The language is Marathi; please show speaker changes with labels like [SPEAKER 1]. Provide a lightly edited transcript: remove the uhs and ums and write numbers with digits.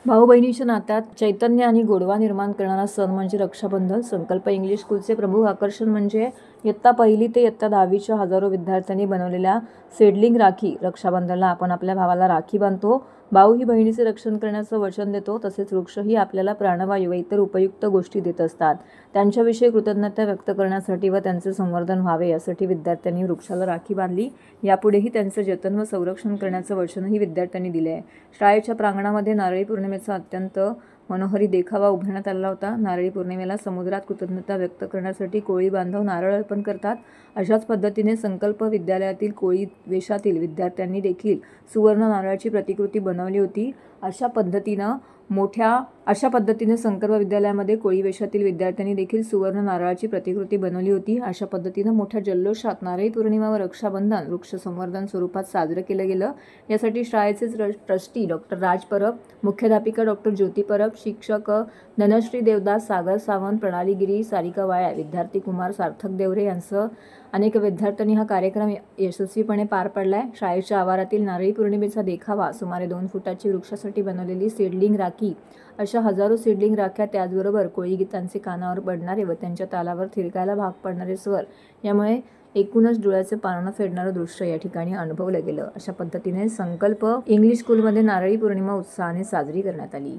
[SPEAKER 1] भाऊ बहिणीच्या नात्यात चैतन्य आणि गोडवा निर्माण करणारा सण म्हणजे रक्षाबंधन. संकल्प इंग्लिश स्कूलचे प्रमुख आकर्षण म्हणजे इयत्ता 1ली ते इयत्ता 10वीच्या हजारो विद्यार्थ्यांनी बनवलेल्या सेडलिंग राखी. रक्षाबंधनला आपण आपल्या भावाला राखी बांधतो. भाऊ ही बहिणीचे रक्षण करण्याचं वचन देतो. तसेच वृक्षही आपल्याला प्राणवायू व इतर उपयुक्त गोष्टी देत असतात. त्यांच्याविषयी कृतज्ञता व्यक्त करण्यासाठी व त्यांचे संवर्धन व्हावे यासाठी विद्यार्थ्यांनी वृक्षाला राखी बांधली. यापुढेही त्यांचं जतन व संरक्षण करण्याचं वचनही विद्यार्थ्यांनी दिले आहे. शाळेच्या प्रांगणामध्ये नारळी पौर्णिमेचा अत्यंत मनोहरी देखावा उभारण्यात आला होता. नारळी पौर्णिमेला समुद्रात कृतज्ञता व्यक्त करण्यासाठी कोळी बांधव नारळ अर्पण करतात. अशाच पद्धतीने संकल्प विद्यालयातील कोळी वेशातील विद्यार्थ्यांनी देखील सुवर्ण नारळाची प्रतिकृती बनवली होती. अशा पद्धतीने संकल्प विद्यालयामध्ये कोळी वेशातील विद्यार्थ्यांनी देखील सुवर्ण नारळाची प्रतिकृती बनवली होती. अशा पद्धतीनं मोठ्या जल्लोषात नारळी पौर्णिमा व रक्षाबंधन वृक्ष संवर्धन स्वरूपात साजरं केलं गेलं. यासाठी शाळेचे ट्रस्टी डॉक्टर राज परब, मुख्याध्यापिका डॉक्टर ज्योती परब, शिक्षक धनश्री देवदास, सागर सावंत, प्रणाली गिरी, सारिका वाया, विद्यार्थी कुमार सार्थक देवरे यांसह अनेक विद्यार्थ्यांनी हा कार्यक्रम यशस्वीपणे पार पडलाय. शाळेच्या आवारातील नारळी पौर्णिमेचा देखावा, सुमारे 2 फुटाची वृक्षासाठी बनवलेली सीडलिंग राखी, अशा हजारो सीडलिंग राख्या, त्याचबरोबर कोळी गीतांचे कानावर पडणारे व त्यांच्या तालावर थिरकायला भाग पडणारे स्वर, यामुळे एकूणच डोळ्याचे पारणं फेडणारं दृश्य या ठिकाणी अनुभवलं गेलं. अशा पद्धतीने संकल्प इंग्लिश स्कूलमध्ये नारळी पौर्णिमा उत्साहाने साजरी करण्यात आली.